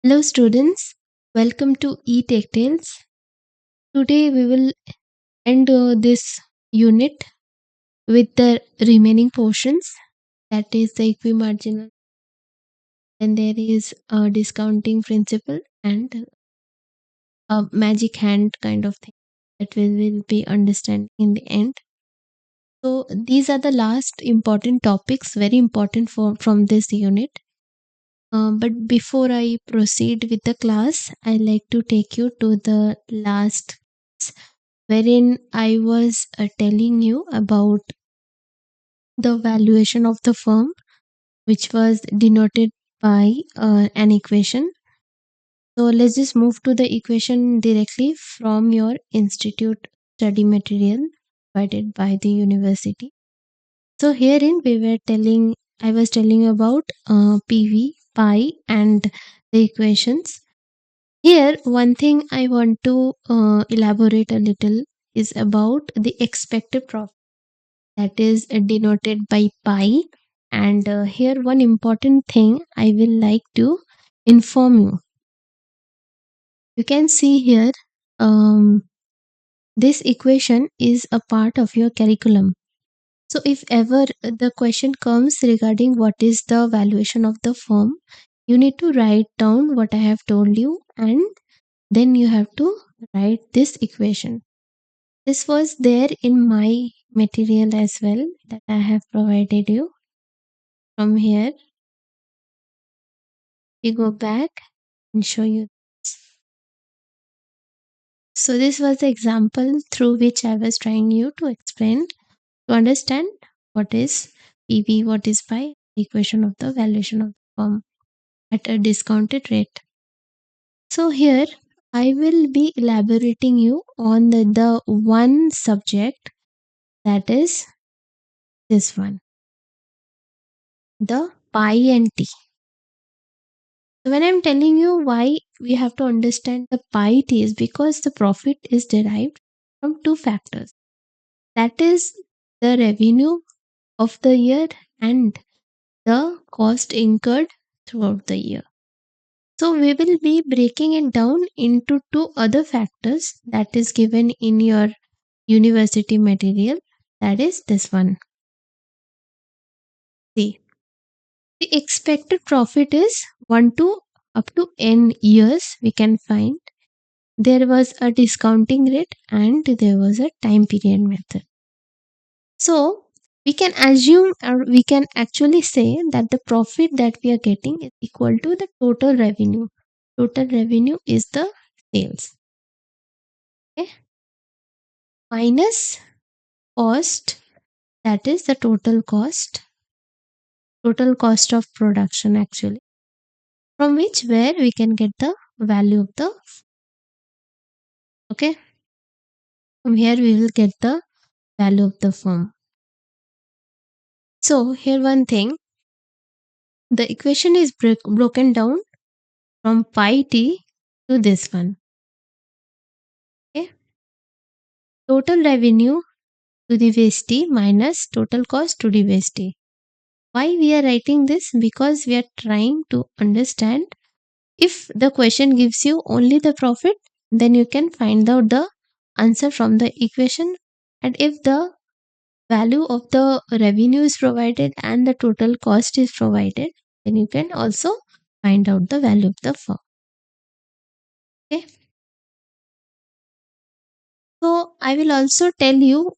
Hello students, welcome to etechtales. Today we will end this unit with the remaining portions, that is the equi-marginal, then there is a discounting principle and a magic hand kind of thing that we will be understanding in the end. So these are the last important topics, very important from this unit. But before I proceed with the class, I like to take you to the last wherein I was telling you about the valuation of the firm, which was denoted by an equation. So let's just move to the equation directly from your institute study material provided by the university. So herein I was telling about PV, pi, and the equations. Here, one thing I want to elaborate a little is about the expected profit, that is denoted by pi. And here, one important thing I will like to inform you. You can see here, this equation is a part of your curriculum. So, if ever the question comes regarding what is the valuation of the firm, you need to write down what I have told you, and then you have to write this equation. This was there in my material as well that I have provided you. From here, we go back and show you this. So this was the example through which I was trying you to explain to understand what is PV, what is pi, equation of the valuation of the firm at a discounted rate. So here I will be elaborating you on the one subject, that is this one, the pi and t. So when I'm telling you why we have to understand the pi t is because the profit is derived from two factors. That is the revenue of the year and the cost incurred throughout the year. So we will be breaking it down into two other factors that is given in your university material. That is this one. See, the expected profit is 1 to up to n years we can find. There was a discounting rate and there was a time period method. So we can assume, or we can actually say that the profit that we are getting is equal to the total revenue. Total revenue is the sales. Okay. Minus cost, that is the total cost of production actually, from which where we can get the value of the, okay, from here we will get the value of the firm. So here one thing, the equation is broken down from pi t to this one. Okay. Total revenue to the base t minus total cost to the base t. Why we are writing this? Because we are trying to understand, if the question gives you only the profit, then you can find out the answer from the equation. And if the value of the revenue is provided and the total cost is provided, then you can also find out the value of the firm. Okay. So I will also tell you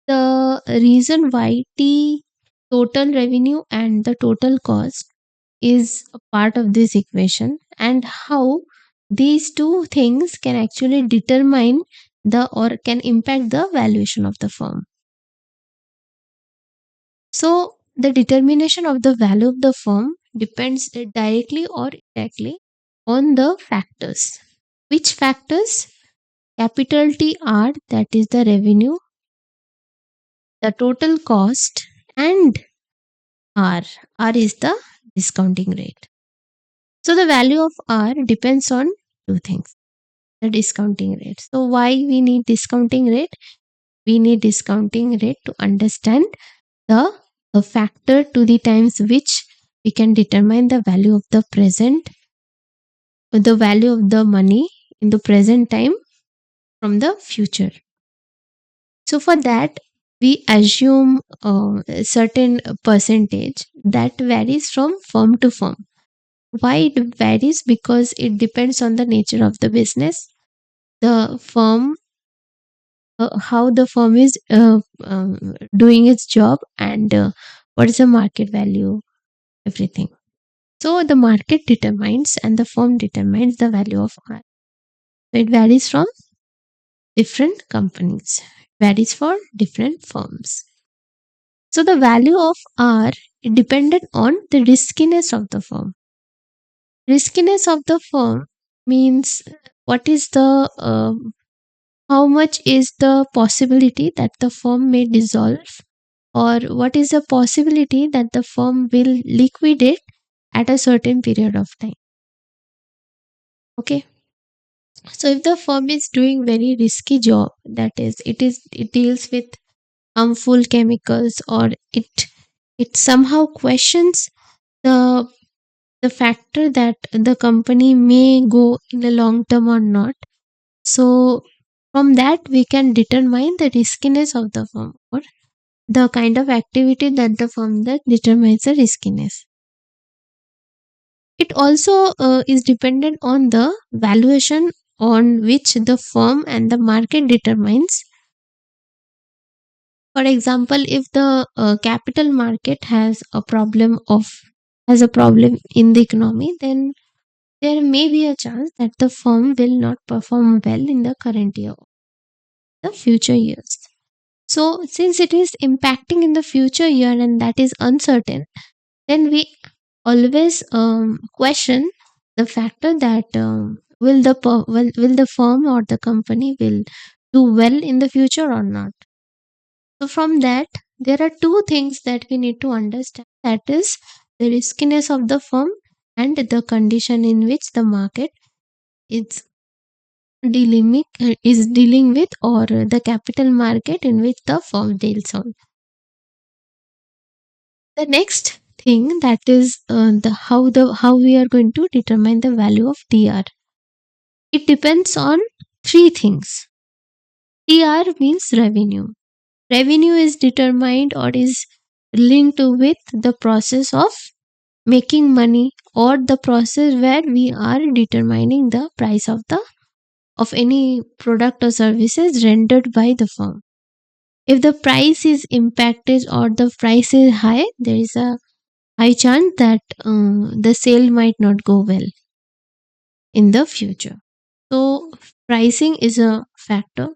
the reason why T, total revenue and the total cost, is a part of this equation, and how these two things can actually determine the, or can impact the valuation of the firm. So the determination of the value of the firm depends directly or indirectly on the factors. Which factors? Capital T R, that is the revenue, the total cost, and R. R is the discounting rate. So the value of R depends on two things. The discounting rate. So why we need discounting rate? We need discounting rate to understand the factor to the times which we can determine the value of the present the value of the money in the present time from the future. So for that, we assume a certain percentage that varies from firm to firm. Why it varies? Because it depends on the nature of the business, the firm, how the firm is doing its job, and what is the market value, everything. So the market determines and the firm determines the value of R. So it varies from different companies, varies for different firms. So the value of R depended on the riskiness of the firm. Riskiness of the firm means what is the how much is the possibility that the firm may dissolve, or what is the possibility that the firm will liquidate at a certain period of time. Okay, so if the firm is doing very risky job, that is, it deals with harmful chemicals, or it somehow questions the the factor that the company may go in a long term or not. So from that we can determine the riskiness of the firm, or the kind of activity that the firm that determines the riskiness. It also is dependent on the valuation on which the firm and the market determines. For example, if the capital market has a problem in the economy, then there may be a chance that the firm will not perform well in the current year, the future years. So, since it is impacting in the future year and that is uncertain, then we always question the factor that will the firm or the company will do well in the future or not. So, from that, there are two things that we need to understand, that is, the riskiness of the firm and the condition in which the market is is dealing with, or the capital market in which the firm deals on. The next thing, that is the how we are going to determine the value of TR. It depends on three things. TR means revenue. Revenue is determined or is linked with the process of making money, or the process where we are determining the price of any product or services rendered by the firm. If the price is impacted or the price is high, there is a high chance that the sale might not go well in the future. So pricing is a factor.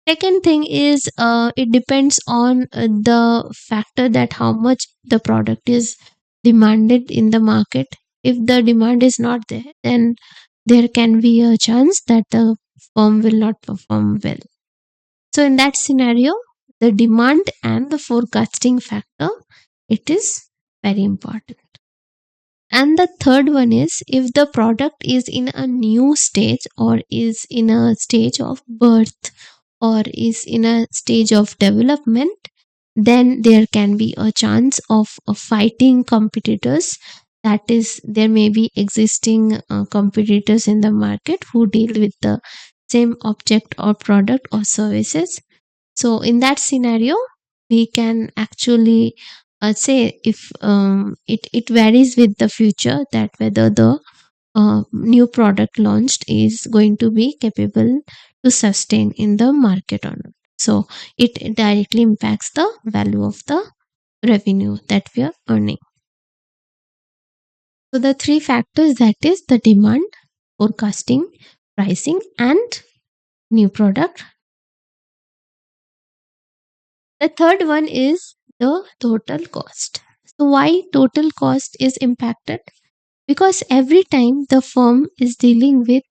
Second thing is it depends on the factor that how much the product is demanded in the market. If the demand is not there, then there can be a chance that the firm will not perform well. So in that scenario, the demand and the forecasting factor, it is very important. And the third one is if the product is in a new stage, or is in a stage of birth, or is in a stage of development, then there can be a chance of fighting competitors. That is, there may be existing competitors in the market who deal with the same object or product or services. So in that scenario, we can actually say if it varies with the future, that whether the new product launched is going to be capable to sustain in the market or not. So it directly impacts the value of the revenue that we are earning. So the three factors, that is the demand, forecasting, pricing, and new product. The third one is the total cost. So why total cost is impacted? Because every time the firm is dealing with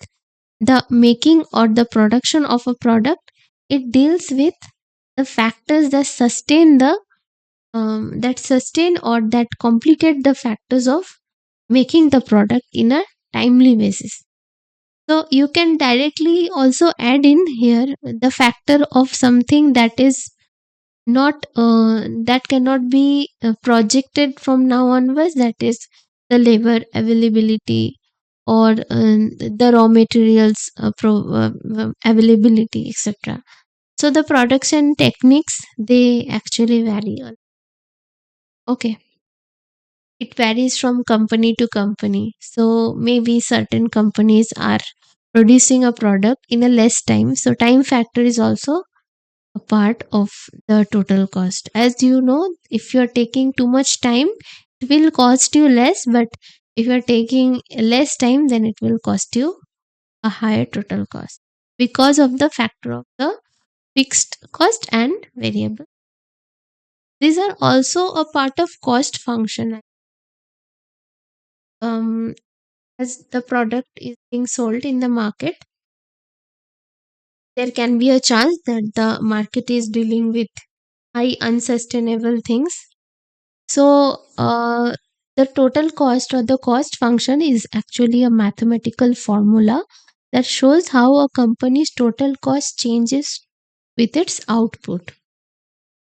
the making or the production of a product, it deals with the factors that sustain or that complicate the factors of making the product in a timely basis. So you can directly also add in here the factor of something that is not that cannot be projected from now onwards, that is the labor availability, or the raw materials availability, etc. So the production techniques, they actually vary. Okay, it varies from company to company. So maybe certain companies are producing a product in a less time. So time factor is also a part of the total cost. As you know, if you're taking too much time, it will cost you less, but if you're taking less time, then it will cost you a higher total cost because of the factor of the fixed cost and variable. These are also a part of cost function. Um, as the product is being sold in the market, there can be a chance that the market is dealing with high unsustainable things. So, the total cost or the cost function is actually a mathematical formula that shows how a company's total cost changes with its output.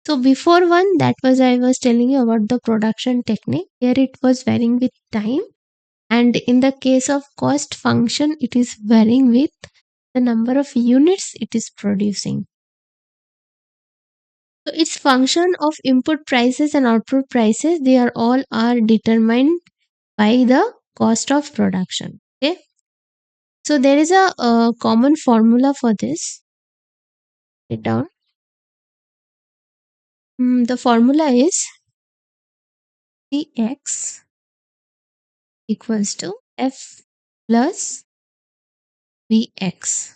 So, before one, that was I was telling you about the production technique. Here it was varying with time, and in the case of cost function, it is varying with the number of units it is producing. So its function of input prices and output prices, they are all are determined by the cost of production. Okay. So there is a common formula for this. Write it down. The formula is Cx equals to F plus Vx.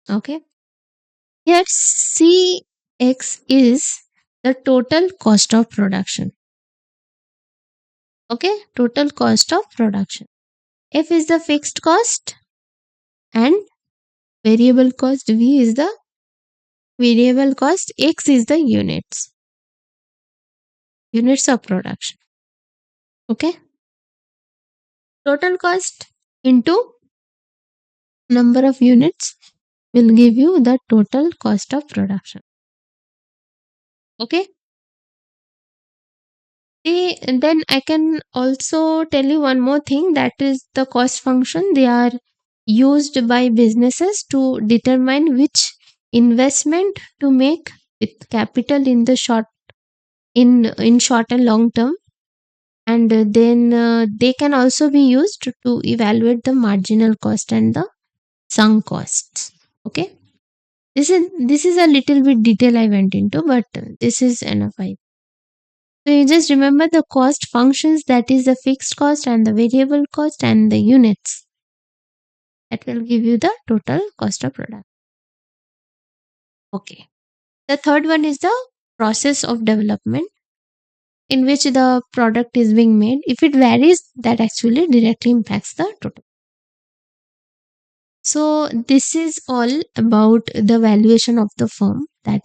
Okay. Here Cx is the total cost of production. Okay. Total cost of production. F is the fixed cost and variable cost. V is the variable cost. X is the units of production. Okay. Total cost into number of units will give you the total cost of production. Okay. And then I can also tell you one more thing, that is the cost function. They are used by businesses to determine which investment to make with capital in the short and long term, and then they can also be used to evaluate the marginal cost and the sunk costs. Okay, this is a little bit detail I went into, but this is enough. So you just remember the cost functions, that is the fixed cost and the variable cost and the units, that will give you the total cost of product. Okay, the third one is the process of development in which the product is being made. If it varies, that actually directly impacts the total. So this is all about the valuation of the firm. That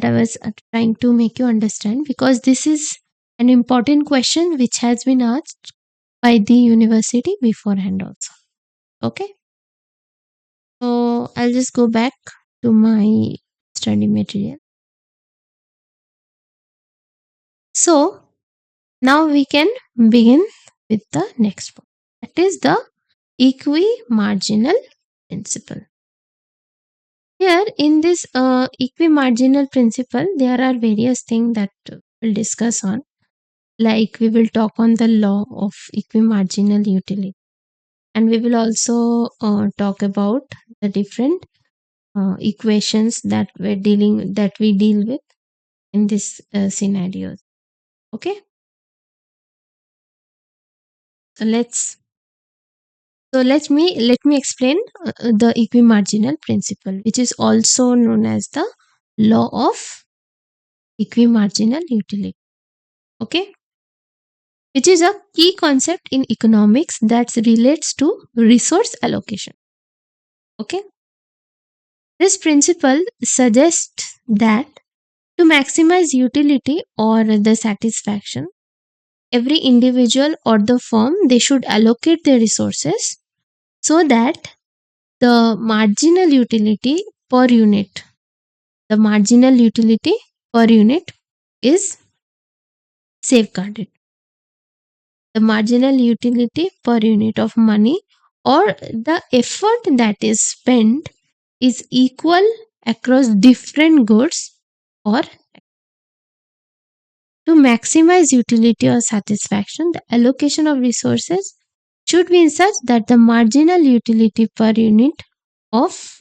I was trying to make you understand, because this is an important question which has been asked by the university beforehand also. Okay. So I'll just go back to my study material. So now we can begin with the next one. That is the Equi-Marginal Principle. Here in this Equi-Marginal Principle, there are various things that we'll discuss on. Like we will talk on the law of Equi-Marginal Utility, and we will also talk about the different equations that we deal with in this scenarios. Okay, so let me explain the Equi-Marginal Principle, which is also known as the law of Equi-Marginal Utility. Okay, which is a key concept in economics that relates to resource allocation. Okay, this principle suggests that to maximize utility or the satisfaction, every individual or the firm, they should allocate their resources so that the marginal utility per unit the marginal utility per unit is safeguarded. the marginal utility per unit of money or the effort that is spent is equal across different goods, or to maximize utility or satisfaction, the allocation of resources should be such that the marginal utility per unit of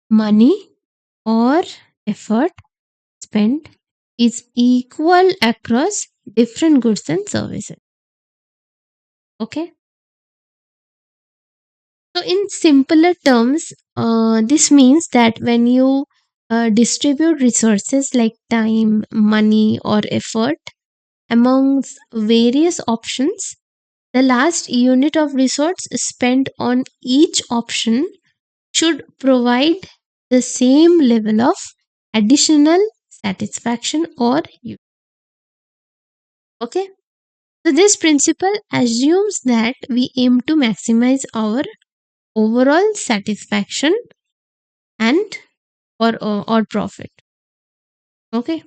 money or effort spent is equal across different goods and services. Okay. So, in simpler terms, this means that when you distribute resources like time, money, or effort amongst various options, the last unit of resource spent on each option should provide the same level of additional satisfaction or use. Okay. So, this principle assumes that we aim to maximize our overall satisfaction and or profit. Okay.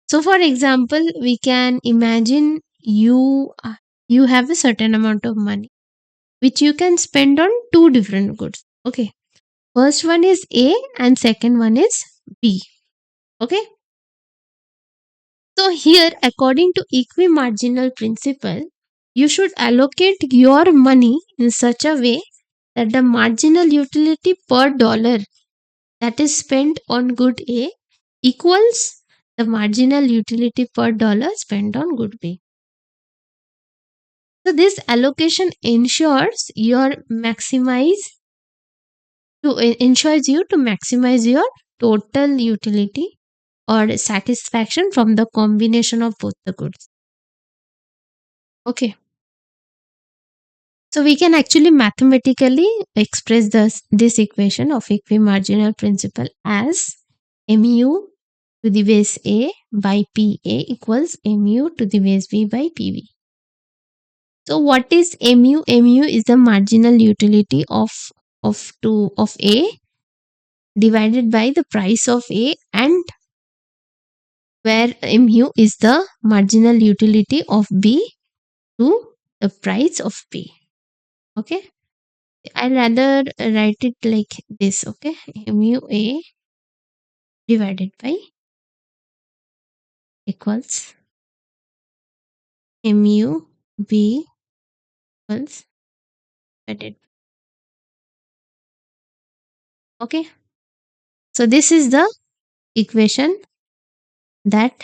So, for example, we can imagine you have a certain amount of money which you can spend on two different goods. Okay. First one is A and second one is B. Okay. So here, according to Equi-Marginal Principle, you should allocate your money in such a way that the marginal utility per dollar that is spent on good A equals the marginal utility per dollar spent on good B. So this allocation ensures you to maximize your total utility or satisfaction from the combination of both the goods. Okay. So we can actually mathematically express this equation of Equi-Marginal Principle as mu to the base A by PA equals mu to the base B by PB. So what is mu? Mu is the marginal utility of A divided by the price of A, and where mu is the marginal utility of B to the price of B. Okay. I rather write it like this. Okay. Mu A divided by equals mu B equals divided. Okay. So this is the equation that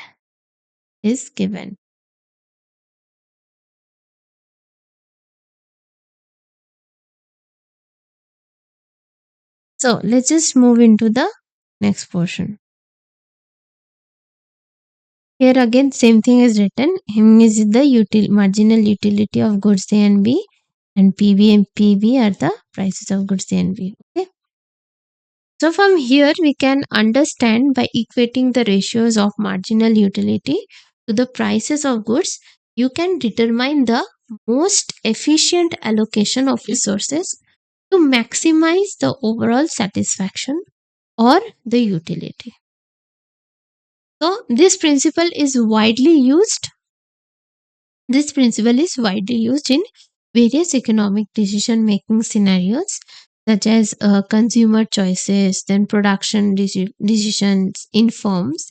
is given. So let's just move into the next portion. Here again, same thing is written. M is the marginal utility of goods A and B, and PB and PB are the prices of goods A and B. Okay. So from here, we can understand by equating the ratios of marginal utility to the prices of goods, you can determine the most efficient allocation of resources to maximize the overall satisfaction or the utility. So this principle is widely used. This principle is widely used in various economic decision making scenarios such as consumer choices, then production decisions in firms,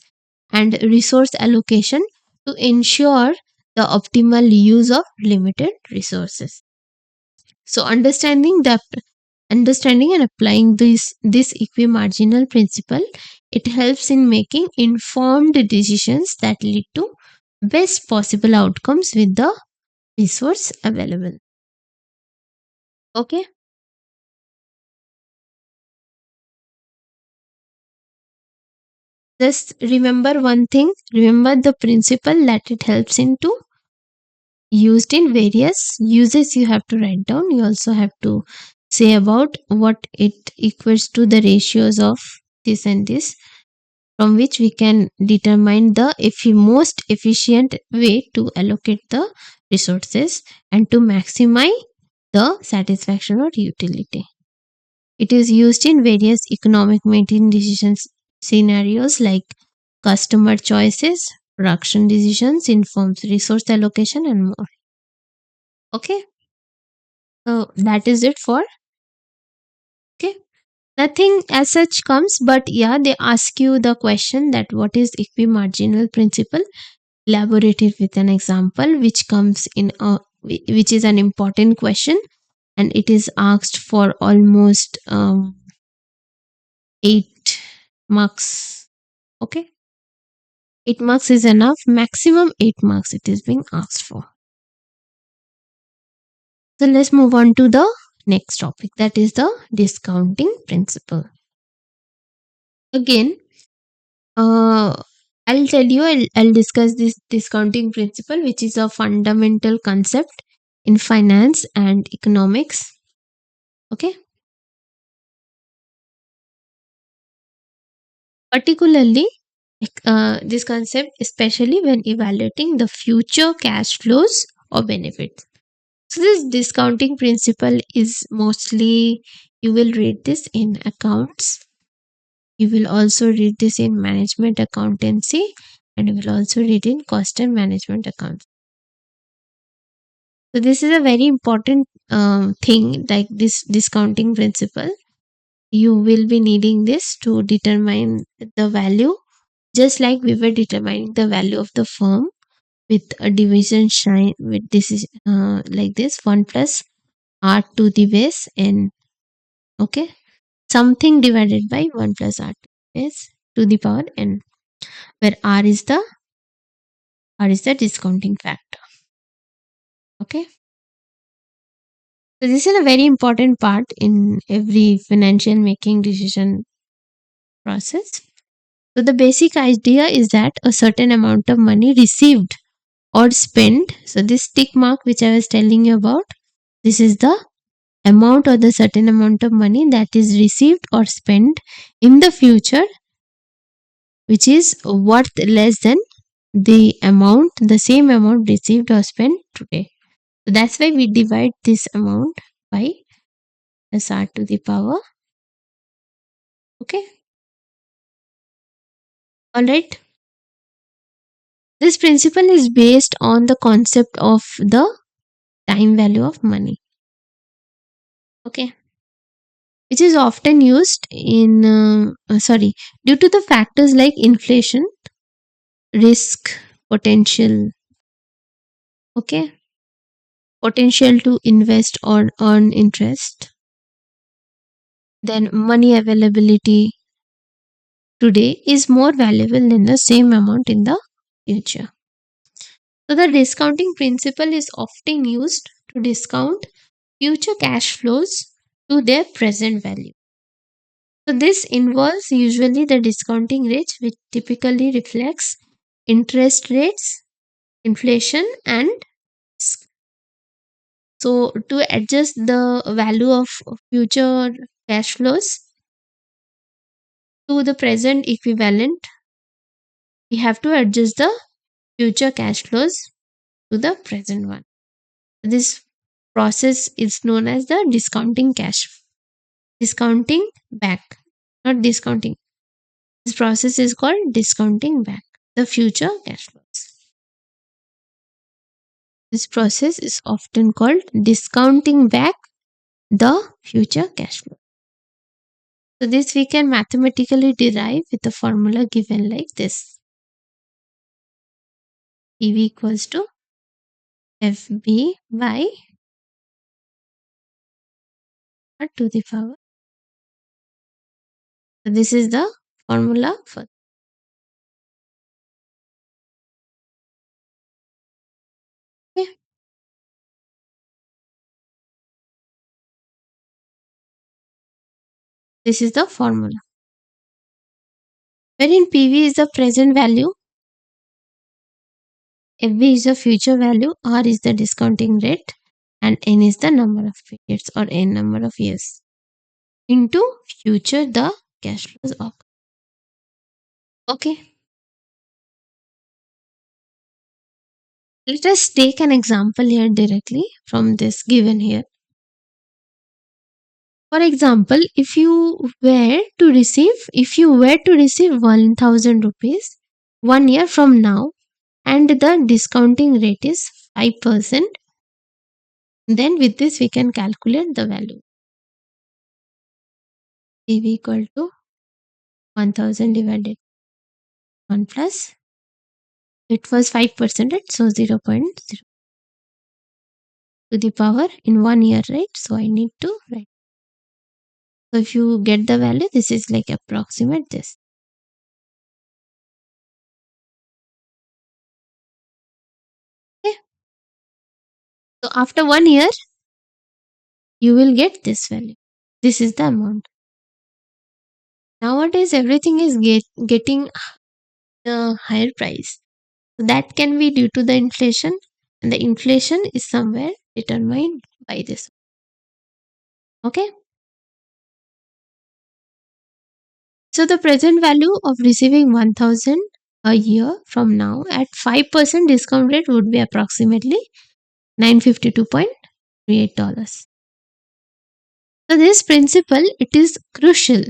and resource allocation to ensure the optimal use of limited resources. So understanding and applying this equi-marginal principle, it helps in making informed decisions that lead to best possible outcomes with the resource available. Okay. Just remember one thing. Remember the principle that it helps into used in various uses. You have to write down. You also have to say about what it equates to, the ratios of this and this, from which we can determine the most efficient way to allocate the resources and to maximize the satisfaction or utility. It is used in various economic making decisions scenarios like customer choices, production decisions, in firms resource allocation, and more. Okay, so that is it for. Okay, nothing as such comes, but yeah, they ask you the question that what is equi-marginal principle. Elaborate it with an example, which comes in a which is an important question, and it is asked for almost 8 marks. Okay, 8 marks is enough. Maximum 8 marks it is being asked for. So let's move on to the next topic, that is the discounting principle. Again, I'll tell you, I'll discuss this discounting principle, which is a fundamental concept in finance and economics. Okay, particularly this concept, especially when evaluating the future cash flows or benefits. So, this discounting principle is mostly, you will read this in accounts, you will also read this in management accountancy, and you will also read in cost and management accounts. So, this is a very important thing, like this discounting principle. You will be needing this to determine the value, just like we were determining the value of the firm with a division sign. With this is like this, 1 plus r to the base n. Okay, something divided by 1 plus r to the base to the power n, where r is the discounting factor. Okay, so this is a very important part in every financial making decision process. So the basic idea is that a certain amount of money received or spent, so this tick mark which I was telling you about, this is the amount or the certain amount of money that is received or spent in the future, which is worth less than the same amount received or spent today. So that's why we divide this amount by SR to the power. Okay, all right. This principle is based on the concept of the time value of money. Okay, which is often used in due to the factors like inflation, risk, potential. Okay, potential to invest or earn interest, then money availability today is more valuable than the same amount in the future. So the discounting principle is often used to discount future cash flows to their present value. So this involves usually the discounting rate, which typically reflects interest rates, inflation, and risk. So to adjust the value of future cash flows to the present equivalent, we have to adjust the future cash flows to the present one. This process is known as the discounting back, not discounting. This process is called discounting back the future cash flows. This process is often called discounting back the future cash flow. So this we can mathematically derive with the formula given like this. PV equals to FB by R to the power. So this is the formula for. Okay. This is the formula. Wherein PV is the present value, FB is the future value, R is the discounting rate, and N is the number of periods or N number of years. Into future the cash flows occur. Okay. Let us take an example here directly from this given here. For example, if you were to receive 1000 rupees 1 year from now, and the discounting rate is 5%, Then with this we can calculate the value. PV equal to 1000 divided 1 plus, it was 5%, so 0.0 to the power in 1 year, right? So I need to write. So if you get the value, this is like approximate this. Okay. So after 1 year, you will get this value. This is the amount. Nowadays, everything is getting a higher price. So that can be due to the inflation, and the inflation is somewhere determined by this. Okay. So the present value of receiving 1000 a year from now at 5% discount rate would be approximately $952.38. So this principle, it is crucial.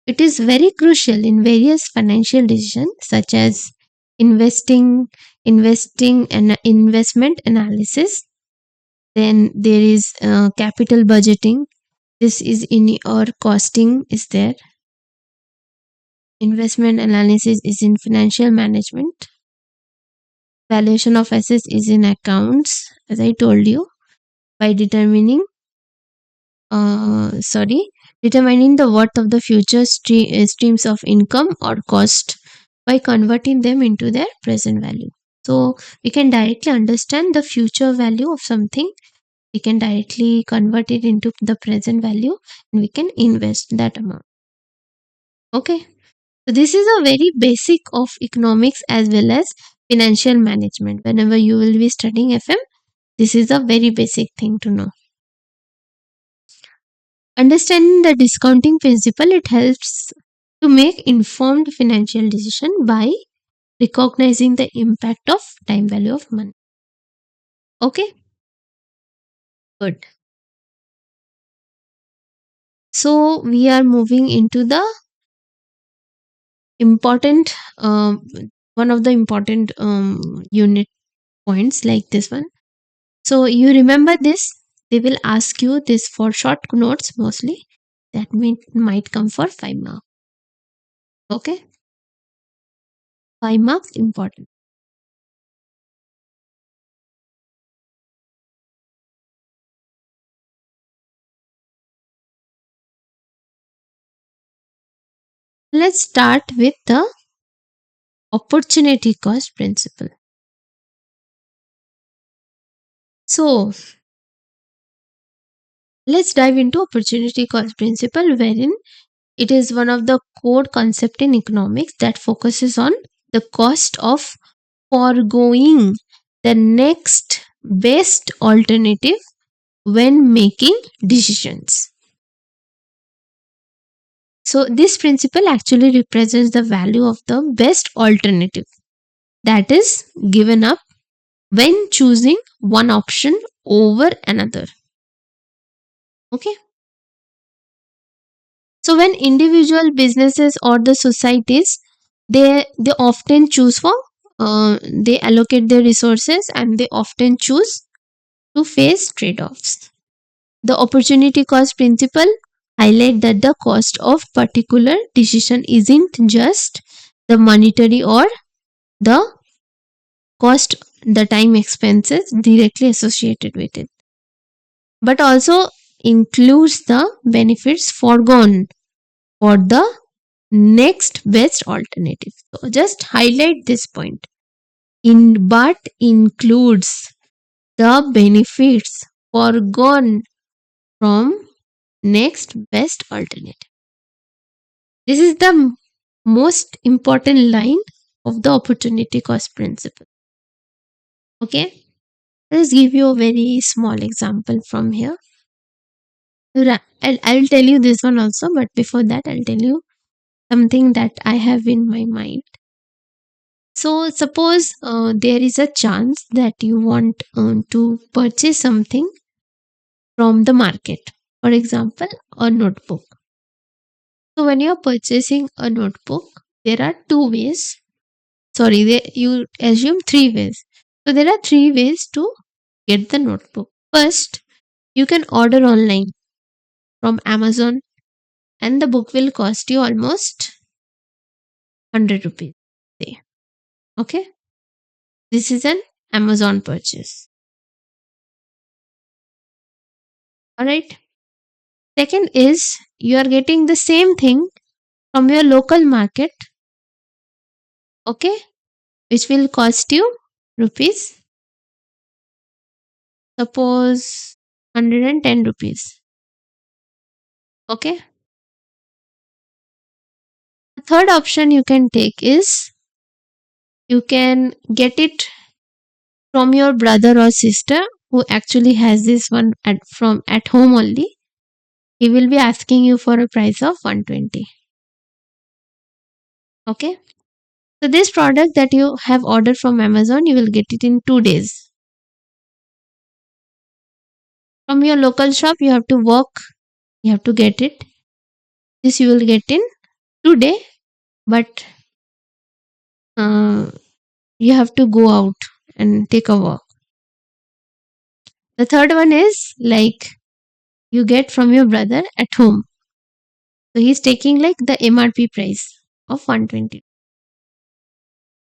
It is very crucial in various financial decisions such as investing and investment analysis. Then there is capital budgeting. This is in or costing is there. Investment analysis is in financial management. Valuation of assets is in accounts, as I told you, by determining the worth of the future streams of income or cost by converting them into their present value. So we can directly understand the future value of something. We can directly convert it into the present value and we can invest that amount. Okay. So this is a very basic of economics as well as financial management. Whenever you will be studying FM, this is a very basic thing to know. Understanding the discounting principle, it helps to make informed financial decision by recognizing the impact of time value of money. Okay, good. So we are moving into the important, one of the important unit points like this one. So you remember this. They will ask you this for short notes mostly. That might come for 5 marks. Okay, 5 marks important. Let's start with the opportunity cost principle. So let's dive into opportunity cost principle, wherein it is one of the core concept in economics that focuses on the cost of foregoing the next best alternative when making decisions. So this principle actually represents the value of the best alternative that is given up when choosing one option over another. Okay. So when individual businesses or the societies, they often choose for they allocate their resources and they often choose to face trade-offs. The opportunity cost principle highlight that the cost of particular decision isn't just the monetary or the cost, the time expenses directly associated with it, but also includes the benefits foregone for the next best alternative. So just highlight this point. But includes the benefits foregone from next best alternative. This is the most important line of the opportunity cost principle. Okay, let's give you a very small example from here. I'll tell you this one also, but before that, I'll tell you something that I have in my mind. So, suppose there is a chance that you want to purchase something from the market, for example, a notebook. So, when you're purchasing a notebook, there are two ways. Sorry, you assume three ways. So, there are three ways to get the notebook. First, you can order online from Amazon and the book will cost you almost 100 rupees. Okay, this is an Amazon purchase. Alright. Second is you are getting the same thing from your local market, okay, which will cost you rupees, suppose 110 rupees. Okay. The third option you can take is you can get it from your brother or sister who actually has this one at home only. He will be asking you for a price of 120. Okay. So this product that you have ordered from Amazon, you will get it in 2 days. From your local shop, you have to walk, you have to get it. This you will get in today, but you have to go out and take a walk. The third one is like you get from your brother at home. So he's taking like the MRP price of 120.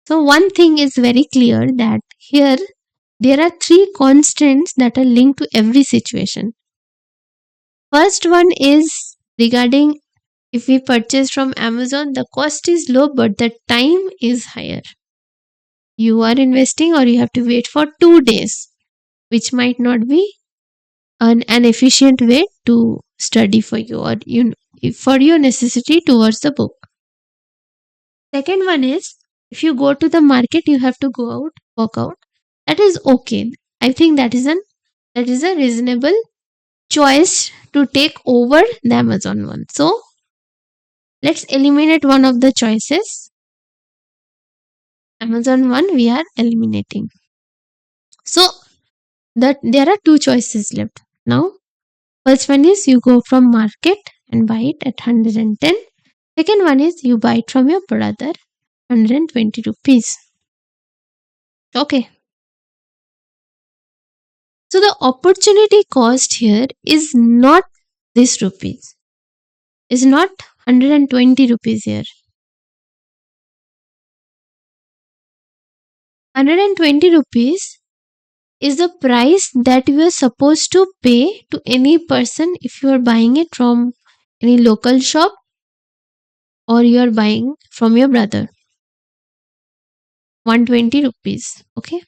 So one thing is very clear that here there are 3 constants that are linked to every situation. First one is regarding if we purchase from Amazon, the cost is low but the time is higher. You are investing or you have to wait for 2 days, which might not be an efficient way to study for you or for your necessity towards the book. Second one is if you go to the market, you have to go out, walk out. That is okay. I think that is a reasonable choice to take over the Amazon one. So let's eliminate one of the choices. Amazon one we are eliminating. So that there are 2 choices left. Now first one is you go from market and buy it at 110. Second one is you buy it from your brother 120 rupees. Okay. So the opportunity cost here is not this rupees. Is not 120 rupees here. 120 rupees is the price that you are supposed to pay to any person if you are buying it from any local shop or you are buying from your brother. 120 rupees. Okay.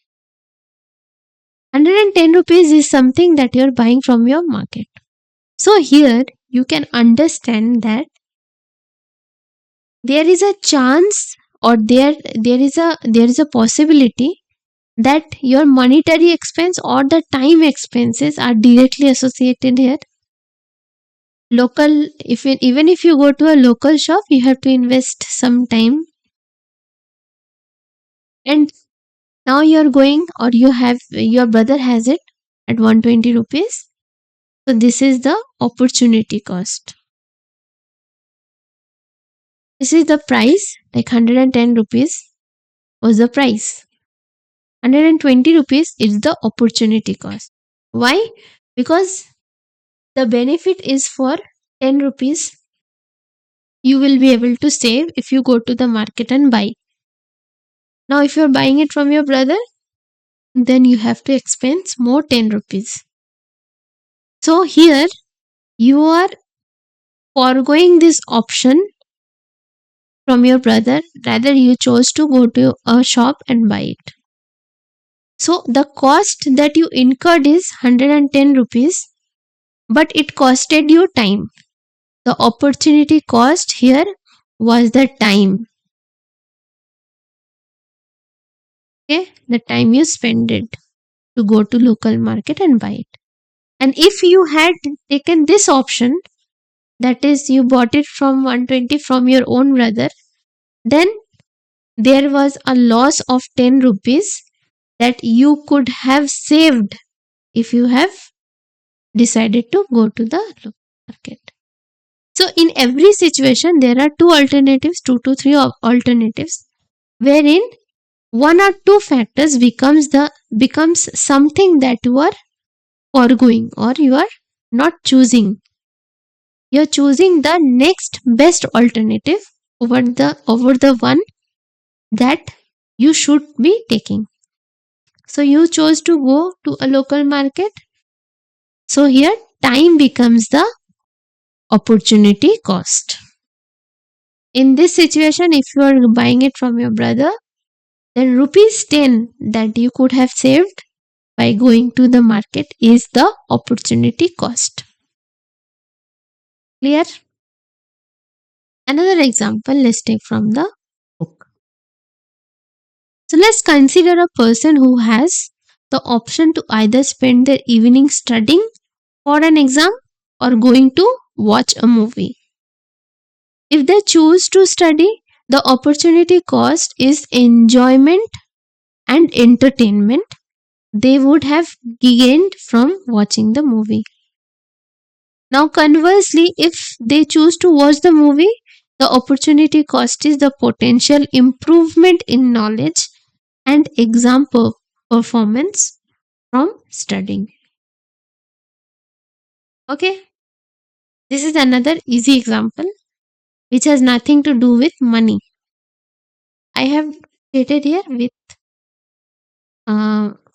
110 rupees is something that you are buying from your market. So here you can understand that there is a chance or there is a possibility that your monetary expense or the time expenses are directly associated here. Local, even if you go to a local shop, you have to invest some time, and now you are going or your brother has it at 120 rupees. So this is the opportunity cost. This is the price, like 110 rupees was the price. 120 rupees is the opportunity cost. Why? Because the benefit is for 10 rupees you will be able to save if you go to the market and buy. Now if you are buying it from your brother, then you have to expense more 10 rupees. So here you are foregoing this option from your brother, rather you chose to go to a shop and buy it. So the cost that you incurred is 110 rupees, but it costed you time. The opportunity cost here was the time. Okay, the time you spend it to go to local market and buy it. And if you had taken this option, that is you bought it from 120 from your own brother, then there was a loss of 10 rupees that you could have saved if you have decided to go to the local market. So in every situation there are 2 alternatives, 2 to 3 alternatives, wherein 1 or 2 factors becomes something that you are foregoing, or you are not choosing. You're choosing the next best alternative over the one that you should be taking. So you chose to go to a local market. So here time becomes the opportunity cost. In this situation, if you are buying it from your brother, then rupees 10 that you could have saved by going to the market is the opportunity cost. Clear? Another example, let's take from the book. So let's consider a person who has the option to either spend their evening studying for an exam or going to watch a movie. If they choose to study, the opportunity cost is enjoyment and entertainment they would have gained from watching the movie. Now, conversely, if they choose to watch the movie, the opportunity cost is the potential improvement in knowledge and exam performance from studying. Okay, this is another easy example which has nothing to do with money. I have stated here with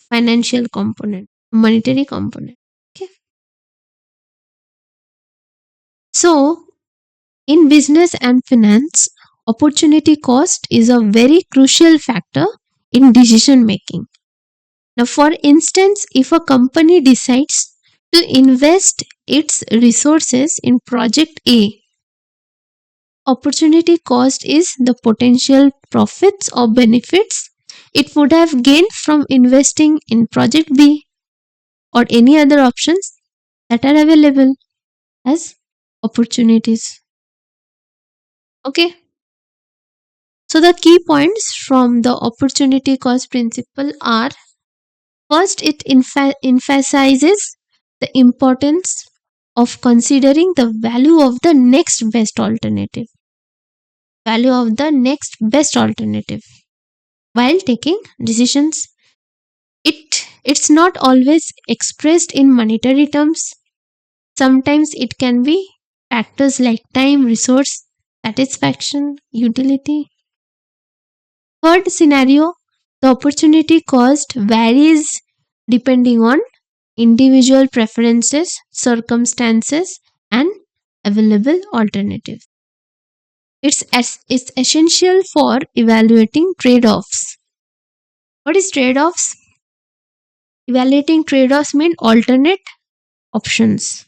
financial component, monetary component. Okay, so in business and finance, opportunity cost is a very crucial factor in decision making. Now, for instance, if a company decides to invest its resources in project A, opportunity cost is the potential profits or benefits it would have gained from investing in project B or any other options that are available as opportunities. Okay. So the key points from the opportunity cost principle are: first, it emphasizes the importance of considering the value of the next best alternative. Value of the next best alternative while taking decisions. It's not always expressed in monetary terms. Sometimes it can be factors like time, resource, satisfaction, utility. Third scenario, the opportunity cost varies depending on individual preferences, circumstances, and available alternatives. It's essential for evaluating trade-offs. What is trade-offs? Evaluating trade-offs mean alternate options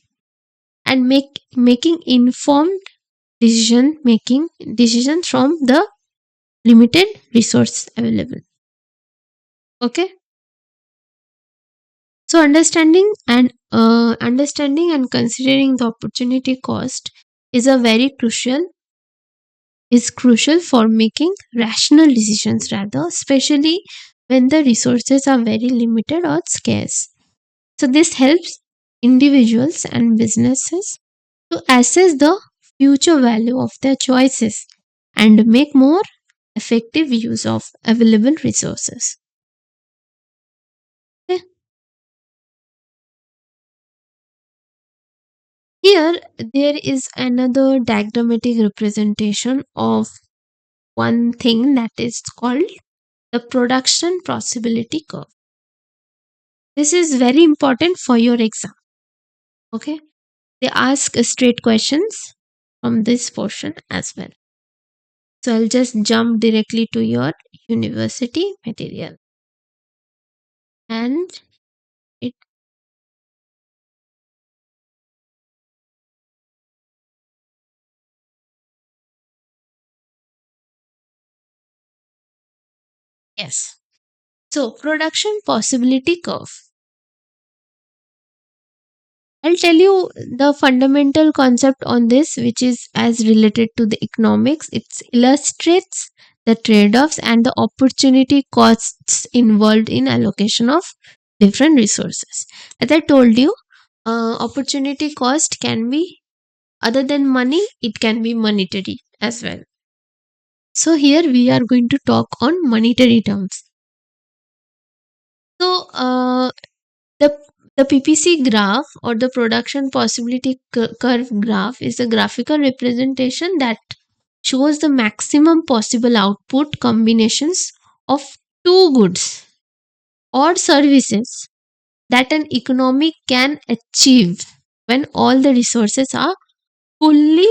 and making informed decisions from the limited resource available. Okay. So understanding and considering the opportunity cost is a very crucial for making rational decisions, rather, especially when the resources are very limited or scarce. So this helps individuals and businesses to assess the future value of their choices and make more effective use of available resources. Okay. Here, there is another diagrammatic representation of one thing that is called the production possibility curve. This is very important for your exam. Okay, they ask straight questions from this portion as well. So I'll just jump directly to your university material. And it yes. So production possibility curve. I'll tell you the fundamental concept on this, which is as related to the economics. It illustrates the trade offs and the opportunity costs involved in allocation of different resources. As I told you, opportunity cost can be other than money, it can be monetary as well. So, here we are going to talk on monetary terms. So, the The PPC graph or the production possibility curve graph is a graphical representation that shows the maximum possible output combinations of two goods or services that an economy can achieve when all the resources are fully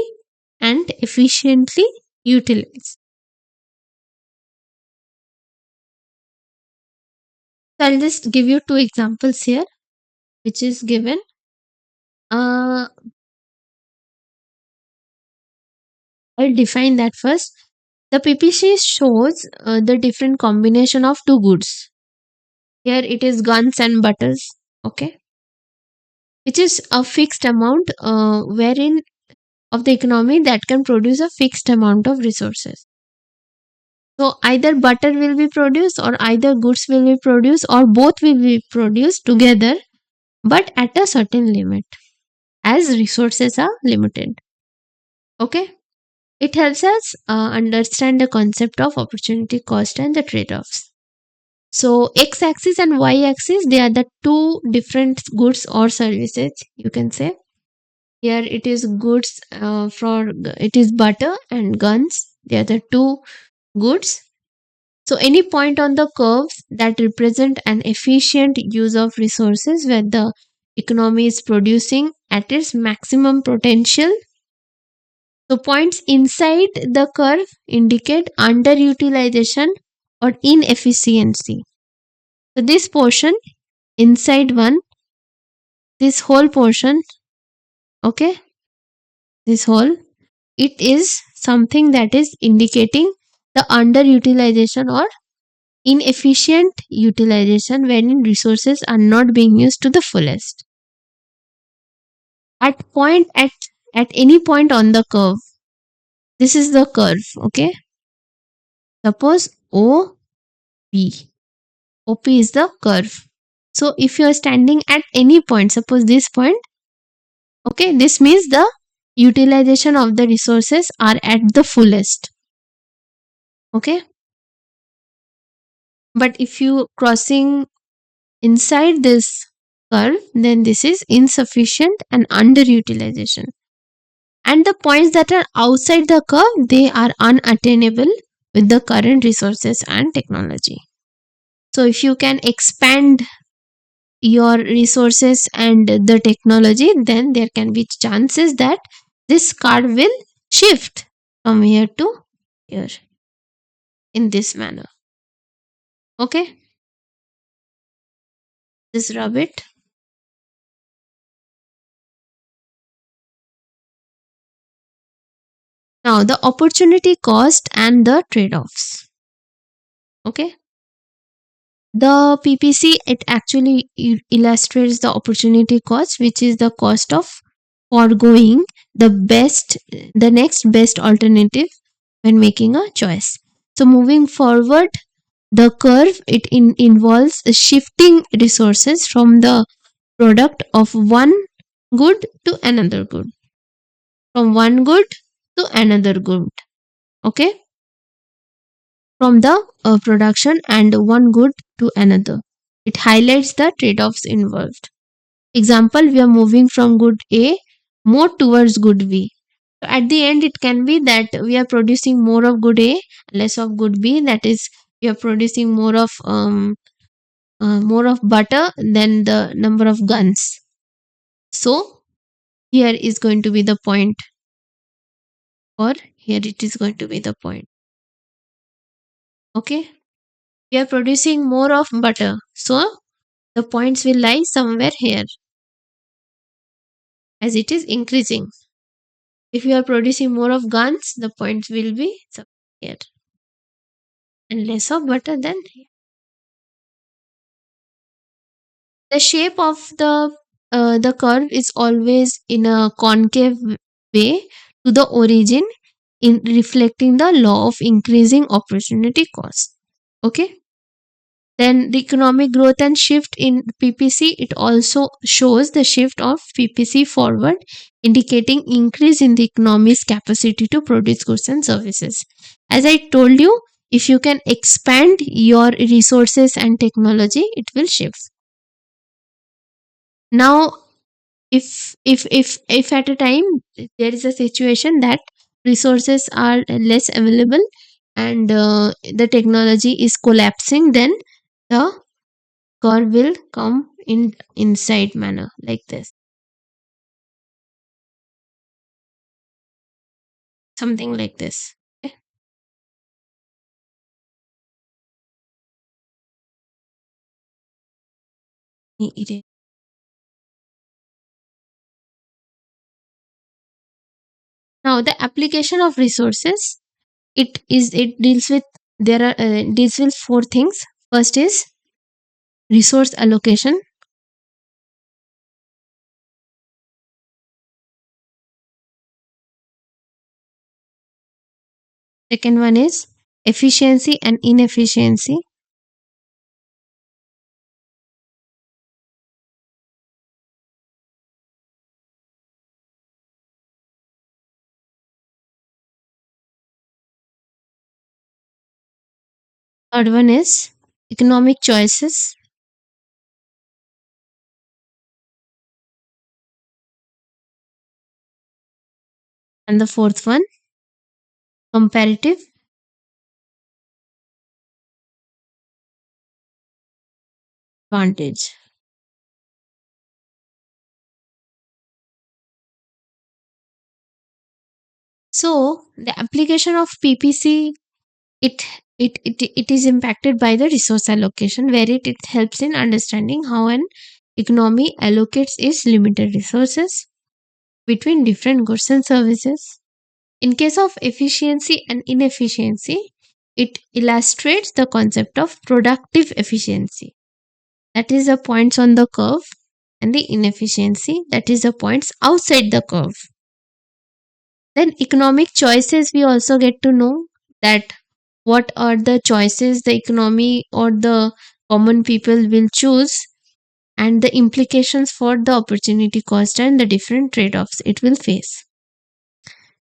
and efficiently utilized. So I'll just give you two examples here, which is given. Uh, I'll define that first. The PPC shows the different combination of two goods. Here it is guns and butters, okay, which is a fixed amount wherein of the economy that can produce a fixed amount of resources. So either butter will be produced or either goods will be produced or both will be produced together but at a certain limit as resources are limited. Okay. It helps us understand the concept of opportunity cost and the trade-offs. So x axis and y axis, they are the two different goods or services, you can say. Here it is goods it is butter and guns. They are the two goods. So any point on the curves that represent an efficient use of resources where the economy is producing at its maximum potential. So points inside the curve indicate underutilization or inefficiency. So this portion inside one, this whole portion, okay, this whole, it is something that is indicating the underutilization or inefficient utilization when resources are not being used to the fullest. At any point on the curve, this is the curve, okay? Suppose OP is the curve. So if you are standing at any point, suppose this point, okay, this means the utilization of the resources are at the fullest. Okay? But if you crossing inside this curve, then this is insufficient and underutilization. And the points that are outside the curve, they are unattainable with the current resources and technology. So if you can expand your resources and the technology, then there can be chances that this curve will shift from here to here in this manner. Okay? Just rub it. Now the opportunity cost and the trade-offs. Okay? The PPC, it actually illustrates the opportunity cost, which is the cost of foregoing the next best alternative when making a choice. So moving forward, the curve, it involves shifting resources from the product of one good to another good, from one good to another good. Okay, from the production and one good to another. It highlights the trade-offs involved. Example, we are moving from good A more towards good B. So at the end, it can be that we are producing more of good A, less of good B. That is, we are producing more of butter than the number of guns. So here is going to be the point, or here it is going to be the point. Okay, we are producing more of butter, so the points will lie somewhere here as it is increasing. If you are producing more of guns, the points will be somewhere here and less of butter than here. The shape of the curve is always in a concave way to the origin, in reflecting the law of increasing opportunity cost. Okay, then the economic growth and shift in PPC, it also shows the shift of PPC forward, indicating increase in the economy's capacity to produce goods and services. As I told you, if you can expand your resources and technology, it will shift. Now, if at a time there is a situation that resources are less available and the technology is collapsing, then the curve will come in inside manner like this, something like this. Okay? It is. Now the application of resources, it deals with, there are deals with four things. First is resource allocation. Second one is efficiency and inefficiency. Third one is economic choices. And the fourth one, comparative advantage. So the application of PPC, it it is impacted by the resource allocation, where it helps in understanding how an economy allocates its limited resources between different goods and services. In case of efficiency and inefficiency, it illustrates the concept of productive efficiency, that is the points on the curve, and the inefficiency, that is the points outside the curve. Then economic choices, we also get to know that what are the choices the economy or the common people will choose, and the implications for the opportunity cost and the different trade-offs it will face.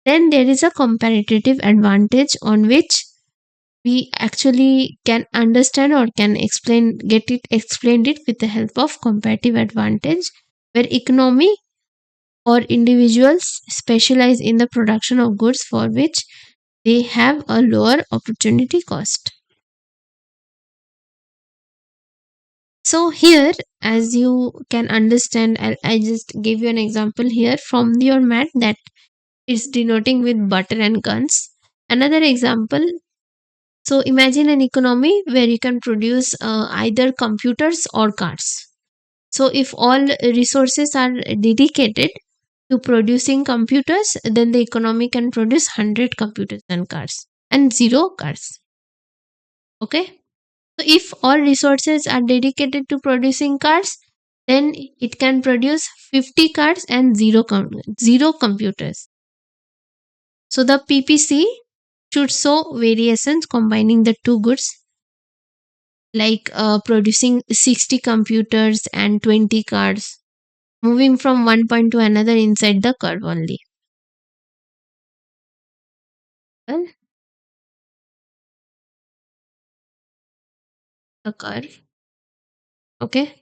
Then there is a comparative advantage, on which we actually can understand or can explain, get it explained it with the help of comparative advantage, where economy or individuals specialize in the production of goods for which they have a lower opportunity cost. So here, as you can understand, I just gave you an example here from your mat that is denoting with butter and guns. Another example, so imagine an economy where you can produce either computers or cars. So if all resources are dedicated to producing computers, then the economy can produce 100 computers and cars and zero cars. Okay. So if all resources are dedicated to producing cars, then it can produce 50 cars and zero computers. So the PPC should show variations combining the two goods, like producing 60 computers and 20 cars, moving from one point to another inside the curve only. Well, the curve. Okay.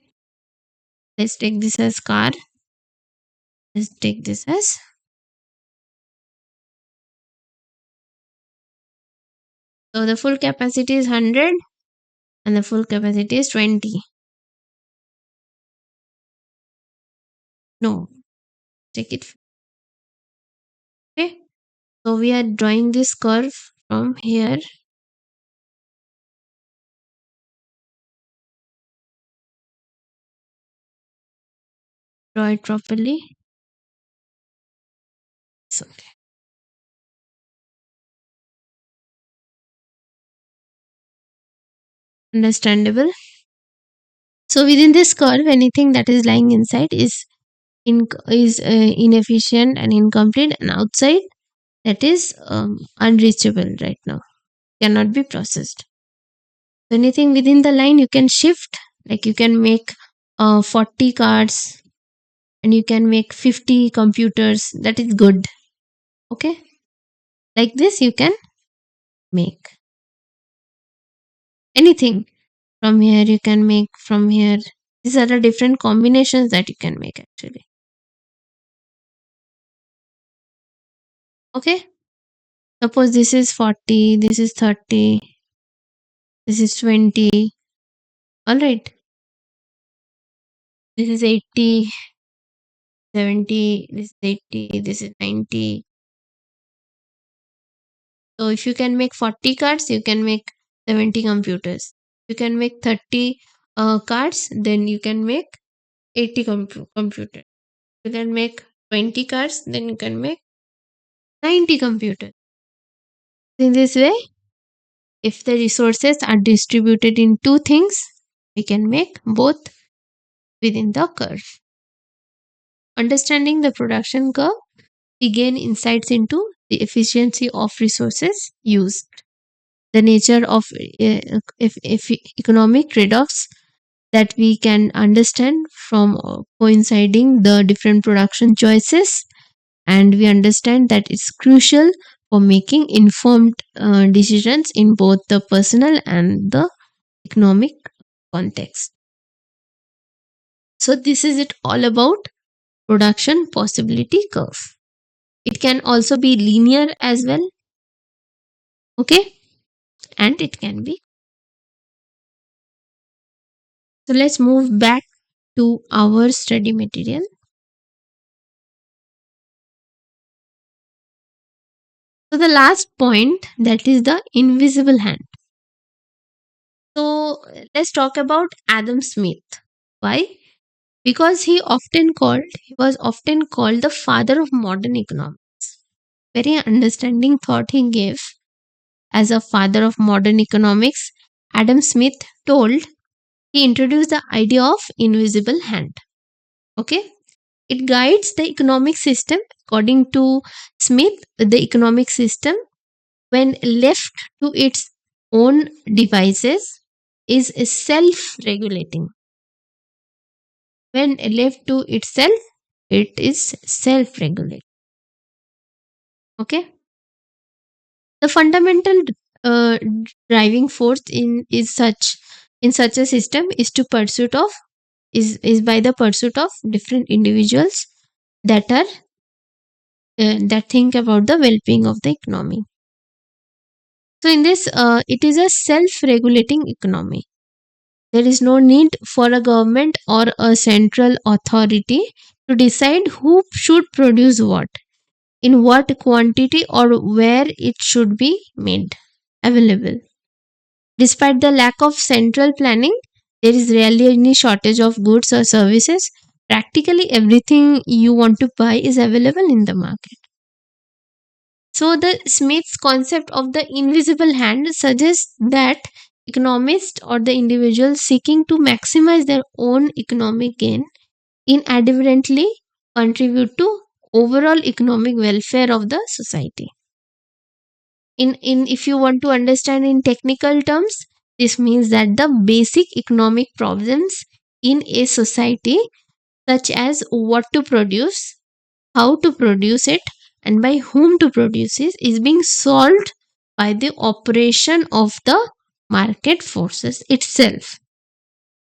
Let's take this as car. Let's take this as, so the full capacity is 100 and the full capacity is 20. No, take it. Okay. So we are drawing this curve from here. Draw it properly. So, okay. Understandable. So within this curve, anything that is lying inside is inefficient and incomplete, and outside that is unreachable right now, cannot be processed. So anything within the line you can shift, like you can make 40 cards and you can make 50 computers, that is good. Okay, like this you can make anything from here, you can make from here These are the different combinations that you can make actually. Okay. Suppose this is 40, this is 30, this is 20. All right. This is 80, 70, this is 80, this is 90. So if you can make 40 cards, you can make 70 computers. You can make 30 cards, then you can make 80 computers. You can make 20 cards, then you can make 90 computers. In this way, if the resources are distributed in two things, we can make both within the curve. Understanding the production curve, we gain insights into the efficiency of resources used, the nature of if economic trade-offs that we can understand from coinciding the different production choices, and we understand that it's crucial for making informed decisions in both the personal and the economic context. So this is it all about production possibility curve. It can also be linear as well, okay, and it can be. So let's move back to our study material. So the last point, that is the invisible hand. So let's talk about Adam Smith. Why? Because he was often called the father of modern economics. Very understanding thought he gave. As a father of modern economics, Adam Smith told, he introduced the idea of invisible hand. Okay? It guides the economic system. According to Smith, the economic system, when left to its own devices, is self regulating. When left to itself, it is self regulating. Okay? The fundamental uh, driving force in such a system is to pursuit of is by the pursuit of different individuals that are that think about the well-being of the economy. So in this, it is a self-regulating economy. There is no need for a government or a central authority to decide who should produce what, in what quantity, or where it should be made available. Despite the lack of central planning, there is rarely any shortage of goods or services. Practically everything you want to buy is available in the market. So, the Smith's concept of the invisible hand suggests that economists or the individuals seeking to maximize their own economic gain inadvertently contribute to overall economic welfare of the society. In if you want to understand in technical terms, this means that the basic economic problems in a society, such as what to produce, how to produce it, and by whom to produce it, is being solved by the operation of the market forces itself.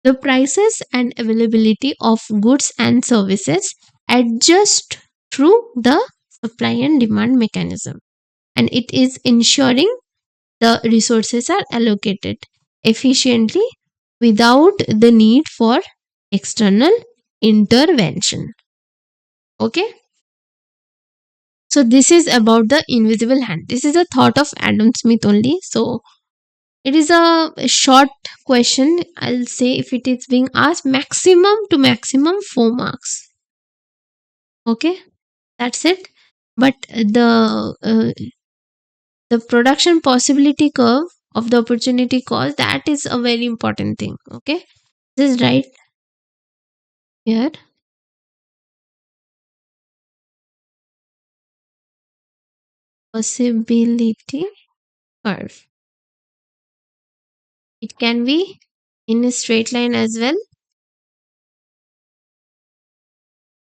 The prices and availability of goods and services adjust through the supply and demand mechanism, and it is ensuring the resources are allocated efficiently without the need for external intervention. Okay, so this is about the invisible hand. This is a thought of Adam Smith only. So it is a short question. I'll say if it is being asked, maximum to maximum 4 marks. Okay, that's it. But the production possibility curve of the opportunity cost, that is a very important thing. Okay, this is right here. Possibility curve, it can be in a straight line as well.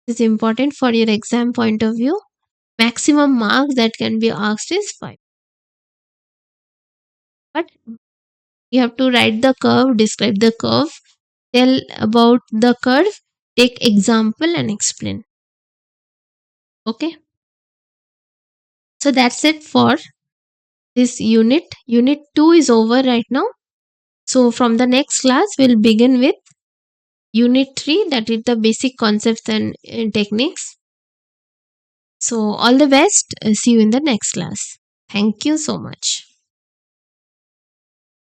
This is important for your exam point of view. Maximum marks that can be asked is 5, but you have to write the curve, describe the curve, tell about the curve, take example and explain. Okay. So that's it for this unit. Unit 2 is over right now. So from the next class, we'll begin with Unit 3, that is the basic concepts and techniques. So all the best. See you in the next class. Thank you so much.